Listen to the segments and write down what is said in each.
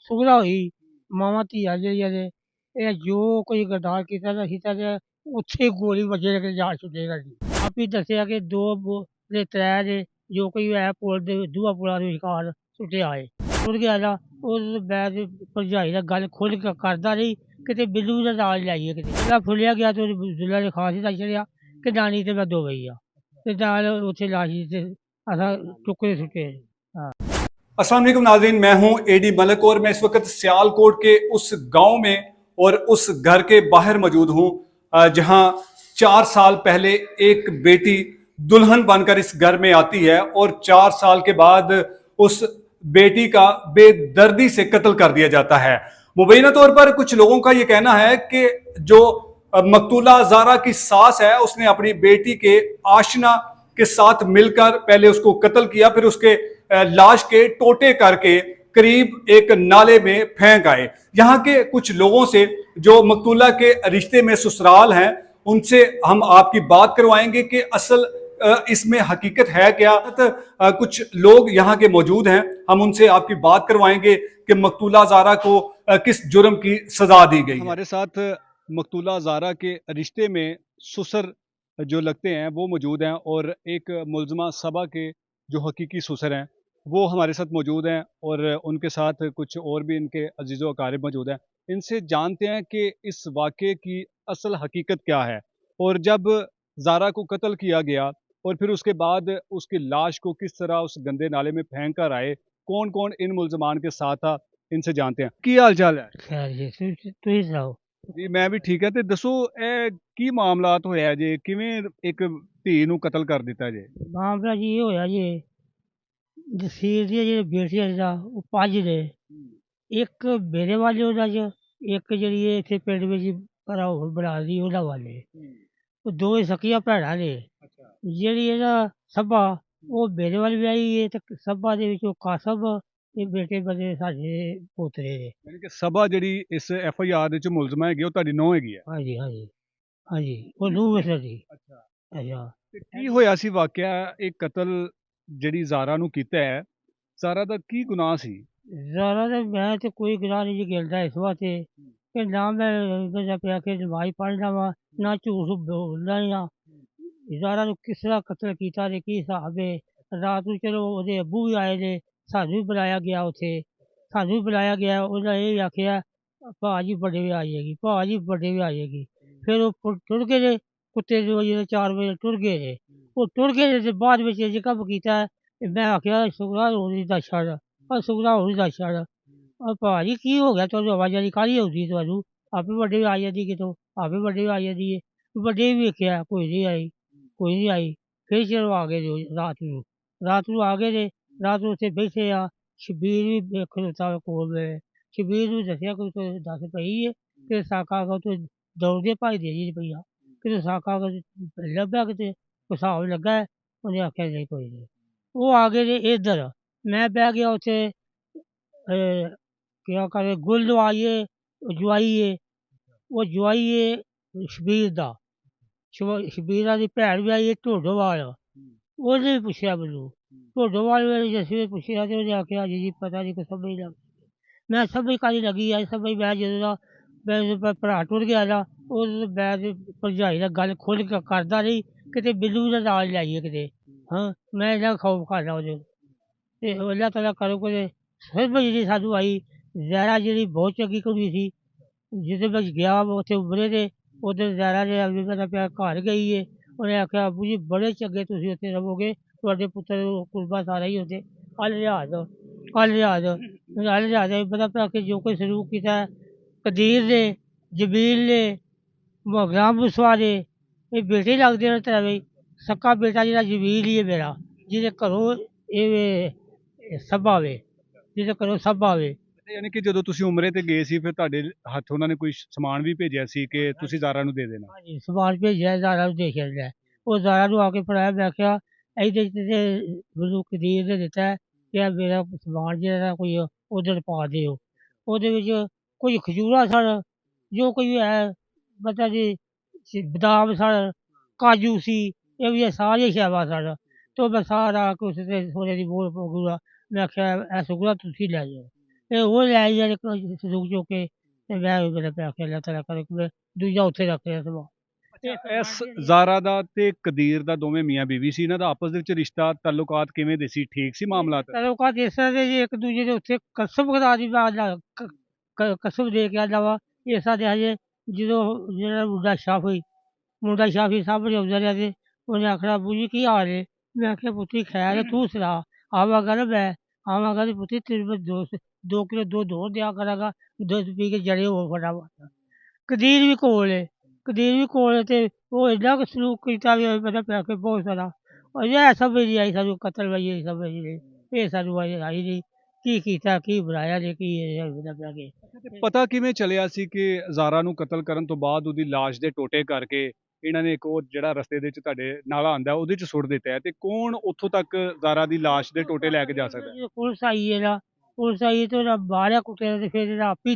ਸੁਵਿਧਾ ਹੋਈ ਮਾਵਾਂ ਧੀਆਂ ਜਿਹੜੀਆਂ ਨੇ ਇਹ ਜੋ ਕੋਈ ਗਰਦਾਰ ਕੀਤਾ ਤਾਂ ਕੀਤਾ ਤੇ ਉੱਥੇ ਗੋਲੀ ਵੱਜੇ ਕੇ ਜਾ ਛੁੱਟੇਗਾ ਜੀ। ਆਪ ਹੀ ਦੱਸਿਆ ਕਿ ਦੇ ਤ੍ਰੈ ਦੇ ਜੋ ਕੋਈ ਹੈ ਪੁਲ ਦੇ ਦੂਆ ਪੁਲਾਂ ਦੇ ਵਿਚਕਾਰ ਸੁੱਟਿਆ ਏ। ਟੁਰ ਗਿਆ ਨਾ ਉਹ ਮੈਂ ਤੇ ਭਰਜਾਈ ਨਾਲ ਗੱਲ ਖੁੱਲ੍ਹ ਕੇ ਕਰਦਾ ਰਹੀ ਕਿਤੇ ਬਿੱਲੂ ਦਾ ਨਾਲ ਲਾਈਏ ਕਿਤੇ ਜਿਹੜਾ ਫੁੱਲਿਆ ਗਿਆ ਤੇ ਉਹਦੇ ਦੁੱਲਾ ਨੇ ਖਾਂਸੀ ਦਾ ਚੜਿਆ ਕਿ ਡਾਣੀ ਤੇ ਮੈਂ ਦੋ ਗਈ ਆ ਤੇ ਨਾਲ ਉੱਥੇ ਲਾਸ਼ੀ ਤੇ असा चुके सुके। हाँ। अस्सलाम वालेकुम नाज़रीन, मैं हूं एडी मलिक और मैं इस वक्त सियालकोट के उस गांव में और उस घर के बाहर मौजूद हूं जहां 4 साल पहले एक बेटी दुल्हन बनकर इस घर में आती है और 4 साल के बाद उस बेटी का बेदर्दी से कत्ल कर दिया जाता है। मुबैना तौर पर कुछ लोगों का यह कहना है कि जो मकतूला ज़ारा की सास है उसने अपनी बेटी के आशना के साथ मिलकर पहले उसको कत्ल किया, फिर उसके लाश के टोटे करके करीब एक नाले में फेंक आए। यहाँ के कुछ लोगों से जो मकतूला के रिश्ते में ससुराल हैं उनसे हम आपकी बात करवाएंगे कि असल इसमें हकीकत है क्या। कुछ लोग यहाँ के मौजूद हैं, हम उनसे आपकी बात करवाएंगे कि मकतूला ज़ारा को किस जुर्म की सजा दी गई। हमारे साथ मकतूला ज़ारा के रिश्ते में ससुर जो लगते हैं वो मौजूद हैं और एक मुलजमा सबा के जो हकीकी ससुर हैं वो हमारे साथ मौजूद हैं और उनके साथ कुछ और भी इनके अजीज़ो अकारिब मौजूद हैं। इनसे जानते हैं कि इस वाक़े की असल हकीकत क्या है और जब ज़ारा को कत्ल किया गया और फिर उसके बाद उसकी लाश को किस तरह उस गंदे नाले में फेंक कर आए, कौन कौन इन मुलजमान के साथ था, इनसे जानते हैं। की हाल चाल है? खैर जी तू ही सुनाओ। जी मैं भी ठीक है। तो दसो ਇਹ ਕੀ ਮਾਮਲਾਤ ਹੋਇਆ ਜੇ, ਕਿਵੇਂ ਇੱਕ ਧੀ ਨੂੰ ਕਤਲ ਕਰ ਦਿੱਤਾ ਜੇ? ਮਾਮਲਾ ਜੀ ਇਹ ਹੋਇਆ ਜੀ ਜਸੀਰ ਦੀਆਂ ਜਿਹੜੇ ਬੇਟੀਆਂ ਦਾ ਉਹ ਪੰਜ ਨੇ। ਇੱਕ ਮੇਰੇ ਵਾਲੇ ਉਹਦਾ ਚ ਇੱਕ ਜਿਹੜੀ ਇਹ ਇੱਥੇ ਪਿੰਡ ਵਿੱਚ ਘਰ ਹੋਰ ਬਣਾ ਦੀ ਉਹਨਾਂ ਵਾਲੇ ਉਹ ਦੋਵੇਂ ਸਕੀਆਂ ਭੈਣਾਂ ਨੇ। ਜਿਹੜੀ ਇਹਦਾ ਸਭਾ ਉਹ ਮੇਰੇ ਵੱਲ ਵਿਆਹੀ ਹੈ ਤੇ ਸਭਾ ਦੇ ਵਿੱਚੋਂ ਕਾਸਮ ਇਹ ਬੇਟੇ ਬਦੇ ਸਾਡੇ ਪੋਤਰੇ ਨੇ। ਯਾਨੀ ਕਿ ਸਭਾ ਜਿਹੜੀ ਇਸ ਐਫ ਆਈ ਆਰ ਦੇ ਚ ਮੁਲਜ਼ਮ ਹੈਗੀ ਉਹ ਤੁਹਾਡੀ ਨੂੰਹ ਹੈਗੀ ਹੈ? ਹਾਂਜੀ ਹਾਂਜੀ ਹਾਂਜੀ ਉਹ ਨੂੰਹ ਵਿੱਚ ਸੀ। ਅੱਛਾ, ਅੱਛਾ ਤੇ ਕੀ ਹੋਇਆ ਸੀ ਵਾਕਿਆ? ਇਹ ਕਤਲ ਜਿਹੜੀ ਜ਼ਾਰਾ ਨੂੰ ਕੀਤਾ ਹੈ, ਜ਼ਾਰਾ ਦਾ ਕੀ ਗੁਨਾਹ ਸੀ? ਜ਼ਾਰਾ ਦਾ ਮੈਂ ਤੇ ਕੋਈ ਗੁਨਾਹ ਨਹੀਂ ਜੀ ਗਿਲਦਾ ਇਸ ਵਾਸਤੇ ਕਿ ਨਾ ਮੈਂ ਇਹਦਾ ਪਿਆ ਕਿ ਨਮਾਜ਼ ਪੜ੍ਹਨਾ ਵਾ ਨਾ ਝੂਠ ਬੋਲਣਾ ਆ। ਜ਼ਾਰਾ ਨੂੰ ਕਿਸ ਤਰ੍ਹਾਂ ਕਤਲ ਕੀਤਾ ਤੇ ਕੀ ਹਿਸਾਬ ਹੈ। ਰਾਤ ਨੂੰ ਚਲੋ ਉਹਦੇ ਅੱਬੂ ਵੀ ਆਏ ਨੇ, ਸਾਨੂੰ ਵੀ ਬੁਲਾਇਆ ਗਿਆ ਉੱਥੇ, ਸਾਨੂੰ ਵੀ ਬੁਲਾਇਆ ਗਿਆ। ਉਹਨਾਂ ਇਹ ਆਖਿਆ ਭਾਅ ਜੀ ਵੱਡੇ ਵੀ ਆ ਜਾਏਗੀ, ਭਾਅ ਜੀ ਵੱਡੇ ਵੀ ਆ ਜਾਏਗੀ। ਫਿਰ ਉਹ ਟੁਰ ਗਏ ਨੇ ਕੁੱਤੇ ਦੇ ਵਜੇ 4 ਵਜੇ ਟੁਰ ਗਏ ਨੇ। ਉਹ ਟੁਰ ਗਏ ਨੇ ਤੇ ਬਾਅਦ ਵਿੱਚ ਇਹ ਕੰਮ ਕੀਤਾ ਮੈਂ ਆਖਿਆ ਸੁਗਰਾ ਹੋਣੀ ਦਾ ਛੱਡ, ਪਰ ਸੁਗਰਾ ਹੋਣੀ ਦਾ ਛੱਡ। ਭਾਅ ਜੀ ਕੀ ਹੋ ਗਿਆ ਤੁਹਾਨੂੰ ਆਵਾਜ਼ਾਂ ਕਾਹਲੀ ਆਉਂਦੀ ਤੁਹਾਨੂੰ? ਆਪੇ ਵੱਡੇ ਵੀ ਆ ਜਾਂਦੀ ਕਿਤੋਂ, ਆਪੇ ਵੱਡੇ ਵੀ ਆ ਜਾਂਦੀ ਹੈ। ਵੱਡੇ ਵੀ ਵੇਖਿਆ ਕੋਈ ਨਹੀਂ ਆਈ, ਕੋਈ ਨਹੀਂ ਆਈ। ਫਿਰ ਚਲੋ ਆ ਗਏ ਜੋ ਰਾਤ ਨੂੰ ਆ ਗਏ ਨੇ। ਰਾਤ ਨੂੰ ਉੱਥੇ ਬੈਠੇ ਆ। ਸ਼ਬੀਰ ਵੀ ਖਲੋਤਾ ਕੋਲ ਮੇਰੇ। ਸ਼ਬੀਰ ਨੂੰ ਦੱਸਿਆ ਕੋਈ ਦੱਸ ਪਈ ਹੈ ਕਿ ਸਾਕਾ ਕੋ ਤੂੰ ਦੌੜਦੇ ਭੱਜਦੇ ਜੀ ਪਈਆ ਕਿਤੇ ਸਾਕਾ ਲੱਭਿਆ ਕਿਤੇ ਕੋਈ ਹਿਸਾਬ ਲੱਗਾ ਹੈ। ਉਹਨੇ ਆਖਿਆ ਨਹੀਂ ਕੋਈ ਨਹੀਂ। ਉਹ ਆ ਗਏ ਨੇ ਇੱਧਰ, ਮੈਂ ਬਹਿ ਗਿਆ ਉੱਥੇ ਕਿਆ ਕਰੇ ਗੁੱਲ ਲਵਾਈਏ ਜਵਾਈਏ ਉਹ ਜਵਾਈਏ ਸ਼ਬੀਰ ਦਾ ਸ਼ਬੀਰਾਂ ਦੀ ਭੈਣ ਵੀ ਆਈ ਹੈ ਢੋਡੋਵਾਲ। ਉਹਨੇ ਵੀ ਪੁੱਛਿਆ ਮੈਨੂੰ ਢੋਡੋਵਾਲ ਵੇਲੇ ਜੱਸੀ ਪੁੱਛਿਆ ਤੇ ਉਹਨੇ ਆਖਿਆ ਜੀ ਪਤਾ ਨਹੀਂ ਕੋਈ ਸਮਝ ਲੱਗ। ਮੈਂ ਸਮਝ ਕਾਹਦੀ ਲੱਗੀ ਆ ਸਮਝ ਮੈਂ ਜਦੋਂ ਦਾ ਮੈਂ ਭਰਾ ਟੁਰ ਗਿਆ ਨਾ ਉਹ ਮੈਂ ਤੇ ਭਰਜਾਈ ਨਾਲ ਗੱਲ ਖੁੱਲ੍ਹ ਕੇ ਕਰਦਾ ਰਹੀ ਕਿਤੇ ਬਿੱਲੂ ਦਾ ਨਾਲ ਲਾਈਏ ਕਿਤੇ। ਹਾਂ ਮੈਂ ਇੰਨਾ ਖੌਫ ਕਰਦਾ ਉਹਦੇ ਅਤੇ ਅੱਲਾਹ ਤਾਲਾ ਕਰੋ ਕਿ ਸਮਝ ਜਿਹੜੀ ਸਾਨੂੰ ਆਈ। ਜ਼ਾਰਾ ਜਿਹੜੀ ਬਹੁਤ ਚੰਗੀ ਕੁੜੀ ਸੀ। ਜਿਹਦੇ ਵਿੱਚ ਗਿਆ ਉੱਥੇ ਉਮਰੇ ਦੇ ਉੱਧਰ ਜ਼ਾਰਾ ਨੇ ਅਗਲੀ ਦਾ ਪਿਆ ਘਰ ਗਈ ਹੈ। ਉਹਨੇ ਆਖਿਆ ਅੱਬੂ ਜੀ ਬੜੇ ਚੰਗੇ ਤੁਸੀਂ ਉੱਥੇ ਰਹੋਗੇ, ਤੁਹਾਡੇ ਪੁੱਤਰ ਕੁਰਬਾ ਸਾਰਾ ਹੀ ਉੱਥੇ ਅਲ ਰਿਆਜ਼ ਅਲ ਰਿਆਜ਼ ਅਲ ਰਿਆਜ਼ ਪਤਾ ਪਿਆ ਕਿ ਜੋ ਕੋਈ ਸਲੂਕ ਕੀਤਾ ਕਦੀਰ ਨੇ ਜਬੀਲ ਨੇ ਮੁਹਰਾਮ ਮੁਸਵਾ ਨੇ ਇਹ ਬੇਟੇ ਲੱਗਦੇ ਨੇ ਤੇਰਾ ਸਕਾ ਬੇਟਾ ਜਿਹੜਾ ਜਬੀਲ ਹੀ ਹੈ ਮੇਰਾ ਜਿਹਦੇ ਘਰੋਂ ਇਹ ਸਭ ਆਵੇ, ਜਿਹਦੇ ਘਰੋਂ ਸਭ ਆਵੇ। ਯਾਨੀ ਕਿ ਜਦੋਂ ਤੁਸੀਂ ਉਮਰੇ ਤੇ ਗਏ ਸੀ ਫਿਰ ਤੁਹਾਡੇ ਹੱਥ ਉਹਨਾਂ ਨੇ ਕੋਈ ਸਮਾਨ ਵੀ ਭੇਜਿਆ ਸੀ ਕਿ ਤੁਸੀਂ ਜ਼ਾਰਾ ਨੂੰ ਦੇ ਦੇਣਾ? ਹਾਂਜੀ ਸਮਾਨ ਭੇਜਿਆ ਜ਼ਾਰਾ ਨੂੰ ਦੇ ਕੇ ਗਿਆ। ਉਹ ਜ਼ਾਰਾ ਨੂੰ ਆ ਕੇ ਫੜਾਇਆ। ਮੈਂ ਕਿਹਾ ਇਹਦੇ 'ਚ ਤੇ ਮੈਨੂੰ ਕਦੀਰ ਨੇ ਦਿੱਤਾ ਕਿ ਇਹ ਮੇਰਾ ਸਮਾਨ ਜਿਹੜਾ ਕੋਈ ਉੱਧਰ ਪਾ ਦਿਓ। ਉਹਦੇ ਵਿੱਚ ਕੁਝ ਖਜੂਰਾਂ ਸਨ, ਜੋ ਕੋਈ ਹੈ ਮਤਲਬ ਜੀ ਬਦਾਮ ਸਨ, ਕਾਜੂ ਸੀ, ਇਹ ਵੀ ਸਾਰੀਆਂ ਸ਼ੈਵਾਂ ਸਨ। ਅਤੇ ਮੈਂ ਸਾਰਾ ਕੁਛ ਤੇ ਸੋਨੇ ਦੀ ਮੋਹਰ ਪਗੂਰਾ ਮੈਂ ਆਖਿਆ ਇਹ ਸੁਗਰਾ ਤੁਸੀਂ ਲੈ ਜਾਓ। ਤੇ ਉਹ ਲੈ ਜਾ ਸੰਦੂਕ ਚੁੱਕ ਕੇ ਤੇ ਮੈਂ ਮੇਰਾ ਪਿਆ ਕੇ ਅੱਲਾਹ ਤਾਲਾ ਕਰੇ ਕਿ ਦੂਜਾ ਉੱਥੇ ਰੱਖ ਰਿਹਾ ਸਮਾਨ। ਅੱਛਾ, ਇਸ ਜ਼ਾਰਾ ਦਾ ਤੇ ਕਦੀਰ ਦਾ ਦੋਵੇਂ ਮੀਆਂ ਬੀਵੀ ਸੀ, ਇਹਨਾਂ ਦਾ ਆਪਸ ਦੇ ਵਿੱਚ ਰਿਸ਼ਤਾ ਤਾਲੁਕਾਤ ਕਿਵੇਂ ਦੇ ਸੀ? ਠੀਕ ਸੀ ਮਾਮਲਾਤ? ਤਾਲੁਕਾਤ ਇਸ ਤਰ੍ਹਾਂ ਦੇ ਜੀ, ਇੱਕ ਦੂਜੇ ਦੇ ਉੱਤੇ ਕਸਮ ਖੁਦਾ ਦੀ ਮੈਂ ਅੱਲਾ ਕਸਮ ਦੇ ਕੇ ਆਂਦਾ ਵਾ ਇਸ ਤਰ੍ਹਾਂ ਦੇ ਹਜੇ ਜਦੋਂ ਜਿਹੜਾ ਮੁੰਡਾ ਸ਼ਾਫੀ ਸਾਹਮਣੇ ਆਉਂਦਾ ਰਿਹਾ ਤੇ ਉਹਨੇ ਆਖਣਾ ਅੱਬੂ ਜੀ ਕੀ ਹਾਲ ਹੈ? ਮੈਂ ਆਖਿਆ ਪੁੱਤਰੀ ਖੈਰ ਹੈ, ਤੂੰ ਸੁਣਾ। ਆਵਾਂਗਾ ਨਾ ਮੈਂ ਆਵਾਂਗਾ ਤੇ ਪੁੱਤਰੀ ਤੈਨੂੰ ਮੈਂ 2 ਕਿਲੋ ਦੁੱਧ ਹੋਰ ਦਿਆ ਕਰਾਂਗਾ, ਦੁੱਧ ਪੀ ਕੇ ਜੜੇ ਹੋ ਫਟਾਫਟ। ਕਦੀਰ ਵੀ ਕੋਲ ਹੈ ਤੇ ਉਹ ਇੰਨਾ ਕੁ ਸਲੂਕ ਕੀਤਾ ਵੀ ਪਤਾ ਪਿਆ ਕੇ ਬਹੁਤ ਸਾਰਾ ਅਜੇ ਇਹ ਸਮਝ ਨਹੀਂ ਆਈ ਸਾਨੂੰ, ਕਤਲ ਵਈ ਇਹ ਸਮਝ ਨਹੀਂ, ਇਹ ਸਾਨੂੰ ਅਜੇ ਆਈ ਨਹੀਂ ਕੀ ਕੀਤਾ ਕੀ ਬਣਾਇਆ ਜੇ ਕੀ ਇਹ ਪਤਾ ਪਿਆ ਕੇ। ਤੇ ਪਤਾ ਕਿਵੇਂ ਚੱਲਿਆ ਸੀ ਕਿ ਜ਼ਾਰਾ ਨੂੰ ਕਤਲ ਕਰਨ ਤੋਂ ਬਾਅਦ ਉਹਦੀ ਲਾਸ਼ ਦੇ ਟੋਟੇ ਕਰਕੇ ਇਹਨਾਂ ਨੇ ਇੱਕ ਉਹ ਜਿਹੜਾ ਰਸਤੇ ਦੇ ਵਿੱਚ ਤੁਹਾਡੇ ਨਾਲਾ ਆਉਂਦਾ ਉਹਦੇ 'ਚ ਸੁੱਟ ਦਿੱਤਾ ਹੈ, ਤੇ ਕੌਣ ਉੱਥੋਂ ਤੱਕ ਜ਼ਾਰਾ ਦੀ ਲਾਸ਼ ਦੇ ਟੋਟੇ ਲੈ ਕੇ ਜਾ ਸਕਦਾ ਹੈ? ਜਦੋਂ ਪੁਲਿਸ ਆਈ ਤੇ ਉਹਦਾ ਬਾਹਰਿਆ ਕੁੱਟਿਆ ਤੇ ਫਿਰ ਇਹਦਾ ਆਪ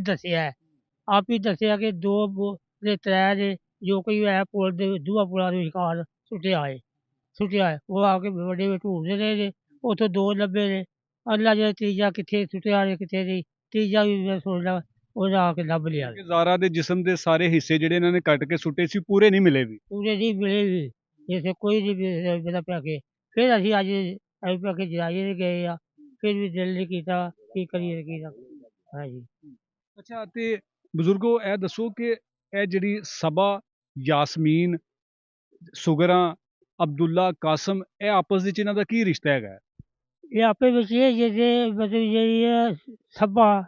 ਹੀ ਦੱਸਿਆ ਕਿ ਦੇ ਤਰੇ ਦੇ ਜੋ ਕੋਈ ਹੈ ਪੁਲ ਦੇ ਦੂਆ ਪੁਲਾਂ ਦੇ ਵਿਚਕਾਰ ਸੁੱਟਿਆ ਹੈ। ਉਹ ਆ ਕੇ ਵੱਡੇ ਢੂੰਡਦੇ ਰਹੇ ਨੇ, ਉੱਥੋਂ 2 ਲੱਭੇ ਨੇ। ਅੱਲਾ ਜਿਹੜਾ ਤੀਜਾ ਕਿੱਥੇ ਸੁੱਟਿਆ ਨੇ ਕਿੱਥੇ ਨਹੀਂ, ਤੀਜਾ ਵੀ ਮੈਂ ਸੁਣਦਾ ਉਹਦਾ ਆ ਕੇ ਲੱਭ ਲਿਆ। ਕਿ ਜ਼ਾਰਾ ਦੇ ਜਿਸਮ ਦੇ ਸਾਰੇ ਹਿੱਸੇ ਜਿਹੜੇ ਇਹਨਾਂ ਨੇ ਕੱਟ ਕੇ ਸੁੱਟੇ ਸੀ ਪੂਰੇ ਨਹੀਂ ਮਿਲੇ ਵੀ? ਪੂਰੇ ਨਹੀਂ ਮਿਲੇ ਵੀ, ਜੈਸੇ ਕੋਈ ਨਹੀਂ ਪਤਾ ਪਿਆ ਕੇ। ਫਿਰ ਅਸੀਂ ਅੱਜ ਪਿਆ ਕੇ ਜਨਾਜ਼ੇ ਤੇ ਗਏ ਆ, ਫਿਰ ਵੀ ਦਿਲ ਨਹੀਂ ਕੀਤਾ ਕੀ ਕਰੀਏ ਕੀ ਨਾ ਕਰੀਏ। ਹਾਂਜੀ। ਅੱਛਾ, ਤੇ ਬਜ਼ੁਰਗੋ ਇਹ ਦੱਸੋ ਕਿ ਇਹ ਜਿਹੜੀ ਸਬਾ, ਯਾਸਮੀਨ, ਸੁਗਰਾ, ਅਬਦੁੱਲਾ, ਕਾਸਮ, ਇਹ ਆਪਸ ਵਿੱਚ ਇਹਨਾਂ ਦਾ ਕੀ ਰਿਸ਼ਤਾ ਹੈਗਾ? ਇਹ ਆਪੇ ਵਿੱਚ ਇਹ ਜਿਹਦੇ ਮਤਲਬ ਜਿਹੜੀ ਹੈ ਸੱਬਾ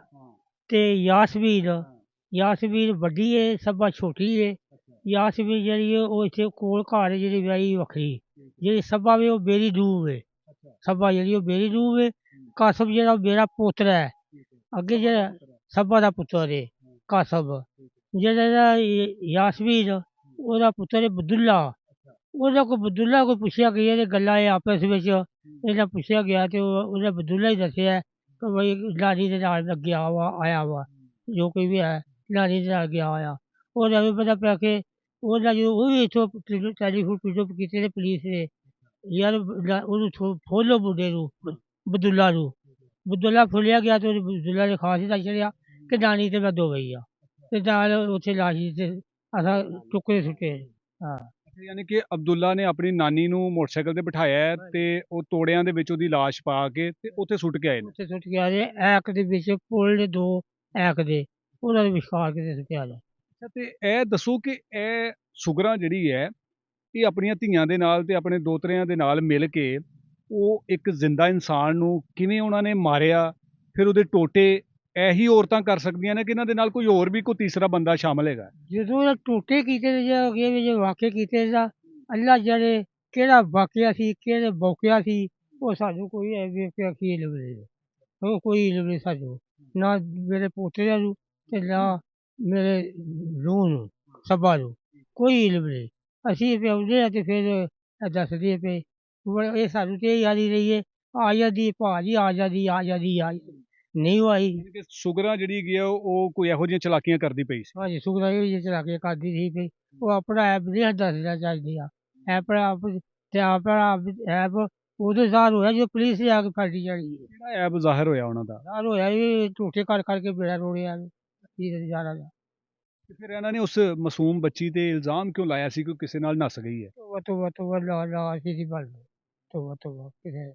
ਤੇ ਯਾਸਮੀਨ ਵੱਡੀ ਹੈ, ਸੱਬਾ ਛੋਟੀ ਹੈ। ਯਾਸਮੀਨ ਜਿਹੜੀ ਹੈ ਉਹ ਇੱਥੇ ਕੋਲ ਘਰ ਹੈ, ਜਿਹੜੀ ਵਿਆਹੀ ਵੱਖਰੀ। ਜਿਹੜੀ ਸੱਬਾ ਵੀ ਉਹ ਮੇਰੀ ਨੂੰਹ ਹੈ, ਸੱਬਾ ਜਿਹੜੀ ਉਹ ਮੇਰੀ ਨੂੰਹ ਹੈ। ਕਾਸਮ ਜਿਹੜਾ ਉਹ ਮੇਰਾ ਪੋਤਰਾ ਹੈ, ਅੱਗੇ ਜਿਹੜਾ ਸੱਬਾ ਦਾ ਪੁੱਤਰ ਹੈ ਕਾਸਮ। ਜਿਹੜਾ ਯਾਸਮੀਨ ਉਹਦਾ ਪੁੱਤਰ ਹੈ ਬਦੁੱਲਾ। ਬਦੁੱਲਾ ਕੋਈ ਪੁੱਛਿਆ ਗਿਆ ਇਹਦੇ ਗੱਲਾਂ ਇਹ ਆਪਸ ਵਿੱਚ ਇਹਨਾਂ ਪੁੱਛਿਆ ਗਿਆ ਤੇ ਉਹਨੇ ਬਦੁੱਲਾ ਹੀ ਦੱਸਿਆ ਕਿ ਬਈ ਨਾਨੀ ਦੇ ਨਾਲ ਮੈਂ ਗਿਆ ਵਾ ਆਇਆ ਵਾ, ਜੋ ਕੋਈ ਵੀ ਹੈ ਨਾਨੀ ਦੇ ਨਾਲ ਗਿਆ ਹੋਇਆ। ਉਹਦਾ ਵੀ ਪਤਾ ਪਿਆ ਕਿ ਉਹਦਾ ਜੋ ਉਹ ਵੀ ਇੱਥੋਂ ਟੈਲੀਫੋਨ ਪਿਕਅਪ ਕੀਤੇ ਨੇ ਪੁਲਿਸ ਨੇ, ਯਾਰ ਉਹਨੂੰ ਫੋਲੋ ਮੁੰਡੇ ਨੂੰ ਬਦੁੱਲਾ ਫੁੱਲਿਆ ਗਿਆ ਤੇ ਉਹਨੇ ਬਦੁੱਲਾ ਨੇ ਖਾਸ ਹੀ ਦੱਸ ਛੜਿਆ ਕਿ ਨਾਨੀ ਤੇ ਮੈਂ ਦੋ ਗਈ ਆ ਤੇ ਨਾਲ ਉੱਥੇ ਲਾਸ਼ੀ ਤੇ ਅਸਾਂ ਚੁੱਕੇ ਸੁੱਟੇ। ਹਾਂ। ਯਾਨੀ ਕਿ ਅਬਦੁੱਲਾ ਨੇ ਆਪਣੀ ਨਾਨੀ ਨੂੰ ਮੋਟਰਸਾਈਕਲ ਤੇ ਬਿਠਾਇਆ ਹੈ ਤੇ ਉਹ ਤੋੜਿਆਂ ਦੇ ਵਿੱਚ ਉਹਦੀ ਲਾਸ਼ ਪਾ ਕੇ ਤੇ ਉੱਥੇ ਸੁੱਟ ਕੇ ਆਏ ਨੇ। ਉੱਥੇ ਸੁੱਟ ਕੇ ਆ ਜੇ ਐਕ ਦੇ ਵਿੱਚ ਪੁੱਲ ਦੇ 2 ਐਕ ਦੇ ਉਹਨਾਂ ਦੇ ਵਿਚਕਾਰ ਕਿਤੇ ਸੁੱਟਿਆ ਜਾ। ਅੱਛਾ, ਤੇ ਇਹ ਦੱਸੋ ਕਿ ਇਹ ਸੁਗਰਾ ਜਿਹੜੀ ਹੈ ਇਹ ਆਪਣੀਆਂ ਧੀਆਂ ਦੇ ਨਾਲ ਤੇ ਆਪਣੇ ਦੋਤਰਿਆਂ ਦੇ ਨਾਲ ਮਿਲ ਕੇ ਉਹ ਇੱਕ ਜ਼ਿੰਦਾ ਇਨਸਾਨ ਨੂੰ ਕਿਵੇਂ ਉਹਨਾਂ ਨੇ ਮਾਰਿਆ, ਫਿਰ ਉਹਦੇ ਟੋਟੇ ਇਹੀ ਔਰਤਾਂ ਕਰ ਸਕਦੀਆਂ ਨੇ ਕਿ ਇਹਨਾਂ ਦੇ ਨਾਲ ਕੋਈ ਹੋਰ ਵੀ ਕੋਈ ਤੀਸਰਾ ਬੰਦਾ ਸ਼ਾਮਲ ਹੈਗਾ? ਜਦੋਂ ਇਹ ਟੋਟੇ ਕੀਤੇ ਤੇ ਜਾਂ ਅੱਗੇ ਵੀ ਜੋ ਵਾਕਿਆ ਕੀਤੇ ਦਾ ਅੱਲਾ ਜਾਣੇ ਕਿਹੜਾ ਵਾਕਿਆ ਸੀ ਕਿਹੜੇ ਵਾਕਿਆ ਸੀ, ਉਹ ਸਾਨੂੰ ਕੋਈ ਵੇਖਿਆ ਕੀ ਇਲਮ ਨਹੀਂ, ਉਹ ਕੋਈ ਇਲਮ ਨਹੀਂ ਸਾਨੂੰ, ਨਾ ਮੇਰੇ ਪੋਤਰਿਆਂ ਨੂੰ ਤੇ ਨਾ ਮੇਰੇ ਨੂੰਹ ਨੂੰ ਸਭਾ ਨੂੰ ਕੋਈ ਇਲਮ ਨਹੀਂ। ਅਸੀਂ ਵੀ ਆਉਂਦੇ ਹਾਂ ਤੇ ਫਿਰ ਇਹ ਦੱਸਦੇ ਪਏ ਇਹ ਸਾਨੂੰ ਤੇ ਯਾਦ ਹੀ ਰਹੀ ਹੈ ਆ ਜਾਂਦੀ ਭਾਜੀ ਆ ਜਾਂਦੀ ਨਹੀਂ ਉਹ ਆਈ। ਯਾਨੀ ਕਿ ਸੁਗਰਾ ਜਿਹੜੀ ਹੈਗੀ ਆ ਉਹ ਕੋਈ ਇਹੋ ਜਿਹੀਆਂ ਚਲਾਕੀਆਂ ਕਰਦੀ ਪਈ ਸੀ? ਹਾਂਜੀ ਸੁਗਰਾ ਇਹ ਚਲਾ ਕੇ ਕਰਦੀ ਸੀ ਪਈ, ਉਹ ਆਪਣਾ ਐਪ ਨਹੀਂ ਦੱਸਣਾ ਚਾਹੀਦੀ ਆ, ਆਪਣਾ ਆਪ ਤੇ ਆਪਣਾ ਐਪ ਉਦੋਂ ਸਾਲ ਹੋਇਆ ਜਦੋਂ ਪੁਲਿਸ ਆ ਕੇ ਫੜੀ ਜਾਣੀ ਹੈ। ਕਿਹੜਾ ਐਬ ਜ਼ਾਹਿਰ ਹੋਇਆ ਉਹਨਾਂ ਦਾ? ਸਾਲ ਹੋਇਆ ਵੀ ਝੂਠੇ ਕਰ ਕਰਕੇ ਬੇੜਾ ਰੋੜਿਆ ਕੀ ਜਾਣਾ ਦਾ। ਤੇ ਫਿਰ ਇਹਨਾਂ ਨੇ ਉਸ ਮਾਸੂਮ ਬੱਚੀ ਤੇ ਇਲਜ਼ਾਮ ਕਿਉਂ ਲਾਇਆ ਸੀ ਕਿ ਉਹ ਕਿਸੇ ਨਾਲ ਨੱਸ ਗਈ ਹੈ? ਤੋਬਾ ਲਾ ਅਸੀਂ ਨਹੀਂ ਬਣਦੇ, ਤੋਬਾ ਕਿਸੇ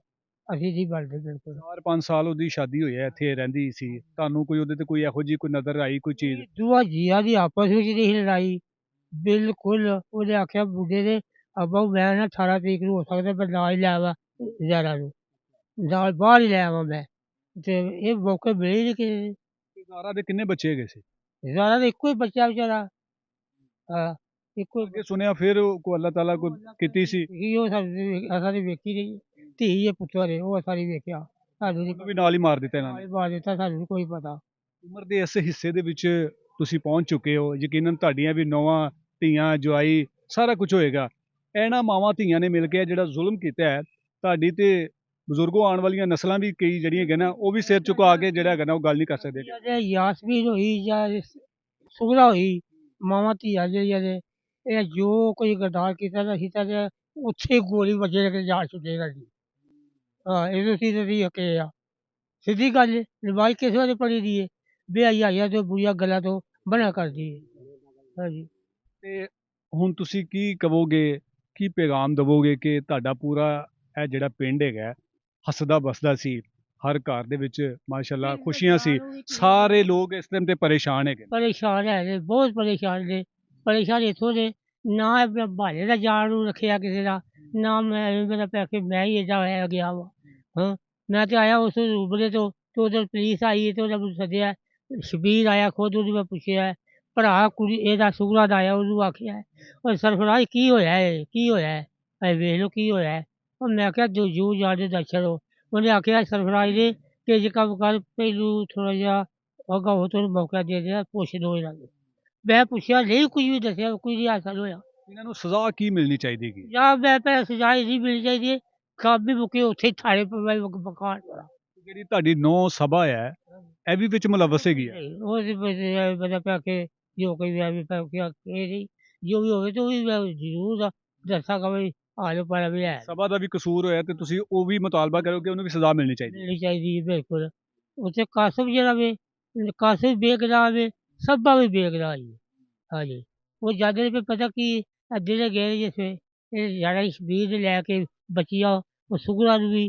ਅਸੀਂ ਨਹੀਂ ਬਣਦੇ ਬਿਲਕੁਲ। 4-5 ਸਾਲ ਉਹਦੀ ਸ਼ਾਦੀ ਹੋਈ ਹੈ, ਇੱਥੇ ਰਹਿੰਦੀ ਸੀ, ਤੁਹਾਨੂੰ ਕੋਈ ਉਹਦੇ ਤੇ ਕੋਈ ਇਹੋ ਜਿਹੀ ਕੋਈ ਨਜ਼ਰ ਆਈ ਕੋਈ ਚੀਜ਼? ਦੋਵਾਂ ਜੀਆਂ ਦੀ ਆਪਸ ਵਿੱਚ ਨਹੀਂ ਲੜਾਈ ਬਿਲਕੁਲ। ਉਹਨੇ ਆਖਿਆ ਮੁੰਡੇ ਦੇ ਅੱਬਾ ਮੈਂ ਨਾ 18 ਤਰੀਕ ਨੂੰ ਹੋ ਸਕਦਾ ਮੈਂ ਨਾਲ ਹੀ ਲੈ ਆਵਾਂ ਜ਼ਿਆਦਾ ਨੂੰ, ਨਾਲ ਬਾਹਰ ਹੀ ਲੈ ਆਵਾਂ ਮੈਂ, ਤੇ ਇਹ ਮੌਕੇ ਮਿਲੇ ਹੀ ਨਹੀਂ ਕਿਸੇ ਨੂੰ। ਜ਼ਾਰਾ ਦੇ ਕਿੰਨੇ ਬੱਚੇ ਹੈਗੇ ਸੀ? ਜ਼ਿਆਦਾ ਤਾਂ ਇੱਕੋ ਹੀ ਬੱਚਾ ਵਿਚਾਰਾ, ਹਾਂ ਇੱਕੋ ਹੀ ਅੱਗੇ ਸੁਣਿਆ ਫਿਰ ਕੋਈ ਅੱਲਾਹ ਤਾਲਾ ਕੋਈ ਕੀਤੀ ਸੀ? ਹੀ ਉਹ ਅਸਾਂ ਦੀ ਵੇਖੀ ਨਹੀਂ, ਧੀ ਹੈ ਪੁੱਤਰ ਹੈ ਉਹ ਸਾਰੀ ਵੇਖਿਆ, ਸਾਨੂੰ ਨਹੀਂ ਉਹਨੂੰ ਵੀ ਨਾਲ ਹੀ ਮਾਰ ਦਿੱਤਾ ਇਹਨਾਂ ਨੇ? ਮਾਰ ਦਿੱਤਾ, ਸਾਨੂੰ ਨੀ ਕੋਈ ਪਤਾ। ਉਮਰ ਦੇ ਇਸ ਹਿੱਸੇ ਦੇ ਵਿੱਚ ਤੁਸੀਂ ਪਹੁੰਚ ਚੁੱਕੇ ਹੋ, ਯਕੀਨਨ ਤੁਹਾਡੀਆਂ ਵੀ ਨੌਵਾਂ ਧੀਆਂ ਜਵਾਈ ਸਾਰਾ ਕੁਝ ਹੋਏਗਾ। ਇਹਨਾਂ ਮਾਵਾਂ ਧੀਆਂ ਨੇ ਮਿਲ ਕੇ ਜਿਹੜਾ ਜ਼ੁਲਮ ਕੀਤਾ ਹੈ ਤੁਹਾਡੀ ਤੇ ਬਜ਼ੁਰਗੋ ਆਉਣ ਵਾਲੀਆਂ ਨਸਲਾਂ ਵੀ ਕਈ ਜਿਹੜੀਆਂ ਹੈਗੀਆਂ ਨਾ ਉਹ ਵੀ ਸਿਰ ਝੁਕਾ ਕੇ ਜਿਹੜਾ ਹੈਗਾ ਨਾ ਉਹ ਗੱਲ ਨਹੀਂ ਕਰ ਸਕਦੇ। ਜੇ ਯਾਸਮੀਨ ਹੋਈ ਜਾਂ ਸੁਗਰਾ ਹੋਈ ਮਾਵਾਂ ਧੀਆਂ ਜਿਹੜੀਆਂ ਨੇ ਇਹ ਜੋ ਕੋਈ ਗਰਦਾਰ ਕੀਤਾ ਤਾਂ ਅਸੀਂ ਤਾਂ ਉੱਥੇ ਗੋਲੀ ਵੱਜੇ ਕੇ ਜਾ ਚੁੱਕੇ ਜੀ। ਹਾਂ ਇਹ ਤੁਸੀਂ ਹਕੇ ਆ सीधी गल है, नमाज किस वास्ते पढ़ी दी है? बेहयाइयां तो बुरियां गल्लां तो मना कर दी है। हाँ जी। ਤੇ ਹੁਣ ਤੁਸੀਂ ਕੀ ਕਹੋਗੇ, ਕੀ ਪੈਗਾਮ ਦਵੋਗੇ ਕਿ ਤੁਹਾਡਾ ਪੂਰਾ ਇਹ ਜਿਹੜਾ ਪਿੰਡ ਹੈਗਾ ਹੱਸਦਾ ਬਸਦਾ ਸੀ, ਹਰ ਘਰ ਦੇ ਵਿੱਚ ਮਾਸ਼ਾਅੱਲਾ ਖੁਸ਼ੀਆਂ ਸੀ, ਸਾਰੇ ਲੋਕ ਇਸ ਟਾਈਮ ਤੇ ਪਰੇਸ਼ਾਨ ਹੈਗੇ ਨੇ। ਪਰੇਸ਼ਾਨ ਹੈ ਨੇ, ਬਹੁਤ ਪਰੇਸ਼ਾਨ ਨੇ। ਪਰੇਸ਼ਾਨ ਇੱਥੋਂ ਦੇ, ਨਾ ਆਪਣੇ ਭਾਲੇ ਦਾ ਜਾਣ ਨੂੰ ਰੱਖਿਆ ਕਿਸੇ ਦਾ, ਨਾ ਮੈਂ ਮੇਰਾ ਪਿਆ ਕਿ ਮੈਂ ਹੀ ਏਦਾਂ ਹੋਇਆ ਗਿਆ ਵਾ। ਹਾਂ, ਮੈਂ ਤੇ ਆਇਆ ਉਸ ਰੂਬਲੇ ਤੋਂ, ਤੇ ਉਧਰ ਪੁਲਿਸ ਆਈ ਤੇ ਉਹਨਾਂ ਮੈਨੂੰ ਸੱਦਿਆ, ਸ਼ਬੀਰ ਆਇਆ ਖੁਦ, ਉਹਨੂੰ ਮੈਂ ਪੁੱਛਿਆ, ਭਰਾ ਕੁੜੀ ਇਹਦਾ ਸੁਗਰਾ ਦਾ ਆਇਆ, ਉਹਨੂੰ ਆਖਿਆ, "ਓਏ ਸਰਫਰਾਜ਼ ਕੀ ਹੋਇਆ ਏ? ਕੀ ਹੋਇਆ ਹੈ? ਇਹ ਵੇਖ ਲਓ ਕੀ ਹੋਇਆ ਹੈ।" ਉਹ ਮੈਂ ਕਿਹਾ ਜੋ ਜੂ ਜਾਣਦੇ ਦੱਸ ਛੱਡੋ। ਉਹਨੇ ਆਖਿਆ ਸਰਫਰਾਜ਼ ਨੇ ਕਿ ਜੇ ਕੰਮ ਕਰ, ਪਹਿਲੂ ਥੋੜ੍ਹਾ ਜਿਹਾ ਅਗਾ ਉਹ ਤੁਹਾਨੂੰ ਮੌਕਾ ਦੇ ਦਿਆ, ਪੁੱਛ ਲਓ ਇਹਨਾਂ ਨੂੰ। ਮੈਂ ਪੁੱਛਿਆ ਨਹੀਂ, ਕੁਝ ਵੀ ਦੱਸਿਆ, ਕੁਝ ਨਹੀਂ ਹਾਸਲ ਹੋਇਆ। ਇਹਨਾਂ ਨੂੰ ਸਜ਼ਾ ਕੀ ਮਿਲਣੀ ਚਾਹੀਦੀ ਹੈਗੀ? ਜਾਂ ਮੈਂ ਤਾਂ ਸਜ਼ਾ ਇਹੀ ਮਿਲਣੀ ਚਾਹੀਦੀ ਹੈ, ਕੰਮ ਵੀ ਮੁੱਕੇ ਉੱਥੇ ਹੀ ਥਾਣੇ ਪਵੇ ਮਕਾਨ ਵਾਲਾ। ਜਿਹੜੀ ਤੁਹਾਡੀ ਨੌ ਸਭਾ ਹੈ ਇਹ ਵੀ ਵਿੱਚ ਮੁਲਵਸ ਹੈਗੀ ਹੈ? ਨਹੀਂ, ਉਹਦੇ ਵਿੱਚ ਮਤਲਬ ਪਿਆ ਕਿ ਜੋ ਕੋਈ ਵੀ ਐਵੇਂ ਪਿਆ ਕਿ ਇਹ ਨਹੀਂ, ਜੋ ਵੀ ਹੋਵੇ ਤੇ ਉਹ ਵੀ ਮੈਂ ਜ਼ਰੂਰ ਦੱਸਾਂਗਾ ਵੀ ਆਲੋ ਪਾਲਾ ਵੀ ਹੈ। ਸਭਾ ਦਾ ਵੀ ਕਸੂਰ ਹੋਇਆ ਤੇ ਤੁਸੀਂ ਉਹ ਵੀ ਮੁਤਾਲਬਾ ਕਰੋ ਕਿ ਉਹਨੂੰ ਵੀ ਸਜ਼ਾ ਮਿਲਣੀ ਚਾਹੀਦੀ ਹੈ। ਮਿਲਣੀ ਚਾਹੀਦੀ ਹੈ ਬਿਲਕੁਲ। ਉੱਥੇ ਕਾਸਮ ਜਿਹੜਾ ਵੇ, ਕਾਸਮ ਬੇਗੁਨਾਹ ਵੇ, ਸਭਾ ਵੀ ਬੇਗੁਨਾਹ ਹੀ ਹੈ। ਹਾਂਜੀ, ਉਹ ਜਾਂਦੇ ਨੇ, ਫਿਰ ਪਤਾ ਕੀ ਜਿਹੜੇ ਗਏ ਜਿੱਥੇ ਇਹ ਜਾਣਾ ਸ਼ਬੀਰ ਨੇ ਲੈ ਕੇ ਬੱਚੀਆਂ, ਉਹ ਸੁਗਰਾ ਨੂੰ ਵੀ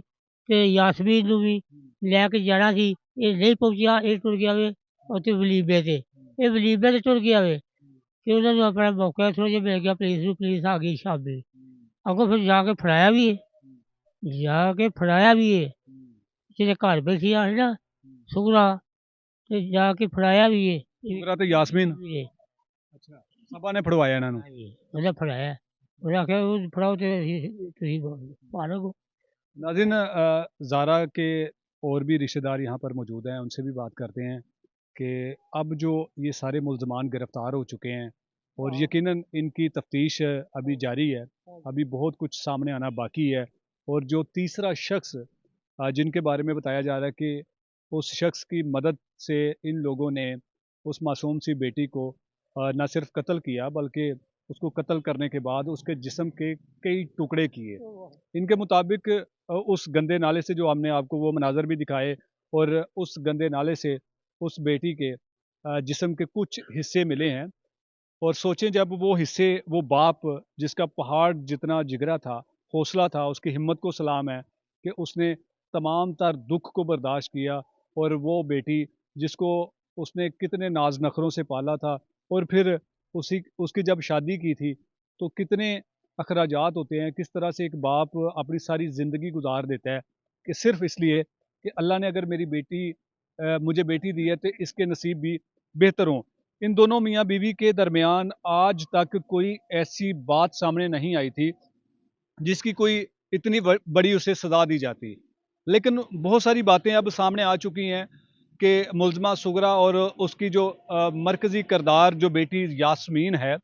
ਤੇ ਯਾਸਮੀਨ ਨੂੰ ਵੀ ਲੈ ਕੇ ਜਾਣਾ ਸੀ, ਇਹ ਨਹੀਂ ਪਹੁੰਚਿਆ, ਇਹ ਟੁਰ ਗਿਆ ਵੇ ਉੱਥੇ ਵਲੀਬੇ ਤੇ, ਇਹ ਵਲੀਬੇ ਤੇ ਟੁਰ ਗਿਆ ਵੇ, ਤੇ ਉਹਨਾਂ ਨੂੰ ਆਪਣਾ ਮੌਕਾ ਥੋੜ੍ਹਾ ਜਿਹਾ ਮਿਲ ਗਿਆ ਪੁਲਿਸ ਨੂੰ, ਪੁਲਿਸ ਆ ਗਈ ਸ਼ਾਮੀ, ਅੱਗੋਂ ਫਿਰ ਜਾ ਕੇ ਫੜਾਇਆ ਵੀ ਹੈ, ਜਾ ਕੇ ਫੜਾਇਆ ਵੀ ਹੈ, ਜਿਹਦੇ ਘਰ ਬੈਠੀ ਆ ਨਾ ਸੁਗਰਾ, ਤੇ ਜਾ ਕੇ ਫੜਾਇਆ ਵੀ ਹੈ। ਸੁਗਰਾ ਤੇ ਯਾਸਮੀਨ? ਵੀ ਹੈ। ਅੱਛਾ, ਸਭਾ ਨੇ ਫੜਵਾਇਆ ਇਹਨਾਂ ਨੂੰ? ਹਾਂਜੀ, ਉਹਨੇ ਫੜਾਇਆ, ਉਹਨੇ ਆਖਿਆ ਉਹ ਫੜਾਓ ਤੇ ਤੁਸੀਂ पालोगे। नाज़रीन, ज़ारा के और भी रिश्तेदार यहाँ पर मौजूद हैं, उनसे भी बात करते हैं कि अब जो ये सारे मुल्ज़मान गिरफ़्तार हो चुके हैं और यकीनन इनकी तफ्तीश अभी जारी है, अभी बहुत कुछ सामने आना बाकी है। और जो तीसरा शख्स जिनके बारे में बताया जा रहा है कि उस शख्स की मदद से इन लोगों ने उस मासूम सी बेटी को न सिर्फ कत्ल किया बल्कि उसको कत्ल करने के बाद उसके जिस्म के कई टुकड़े किए। इनके मुताबिक उस गंदे नाले से, जो हमने आपको वो मनाज़र भी दिखाए, और उस गंदे नाले से उस बेटी के जिस्म के कुछ हिस्से मिले हैं। और सोचें, जब वो हिस्से, वो बाप जिसका पहाड़ जितना जिगरा था, हौसला था, उसकी हिम्मत को सलाम है कि उसने तमाम तर दुख को बर्दाश्त किया, और वो बेटी जिसको उसने कितने नाज नखरों से पाला था, और फिर उसकी जब शादी की थी तो कितने अखराजात होते हैं, किस तरह से एक बाप अपनी सारी ज़िंदगी गुजार देता है कि सिर्फ़ इसलिए कि अल्लाह ने अगर मेरी बेटी मुझे बेटी दी है तो इसके नसीब भी बेहतर हों। इन दोनों मियाँ बीवी के दरमियान आज तक कोई ऐसी बात सामने नहीं आई थी जिसकी कोई इतनी बड़ी उसे सज़ा दी जाती। लेकिन बहुत सारी बातें अब सामने आ चुकी हैं कि मुल्ज़मा सुगरा और उसकी जो मरकज़ी किरदार जो बेटी यास्मीन है,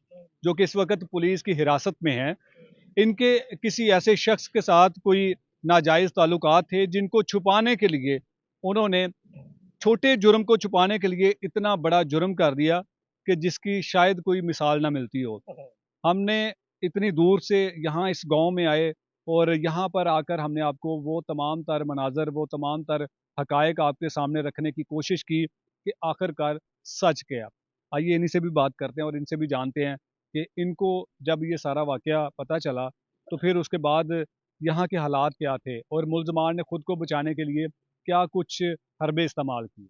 जो कि इस वक्त पुलिस की हिरासत में है, इनके किसी ऐसे शख्स के साथ कोई नाजायज़ ताल्लुकात थे जिनको छुपाने के लिए उन्होंने छोटे जुर्म को छुपाने के लिए इतना बड़ा जुर्म कर दिया कि जिसकी शायद कोई मिसाल ना मिलती हो। हमने इतनी दूर से यहाँ इस गांव में आए और यहाँ पर आकर हमने आपको वो तमाम तर मनाज़र, वो तमाम तर हक़ाइक़ आपके सामने रखने की कोशिश की कि आखिरकार सच क्या। आइए इन्हीं से भी बात करते हैं और इनसे भी जानते हैं कि इनको जब ये सारा वाक़या पता चला तो फिर उसके बाद यहाँ के हालात क्या थे और मुल्ज़मान ने ख़ुद को बचाने के लिए क्या कुछ हरबे इस्तेमाल किए।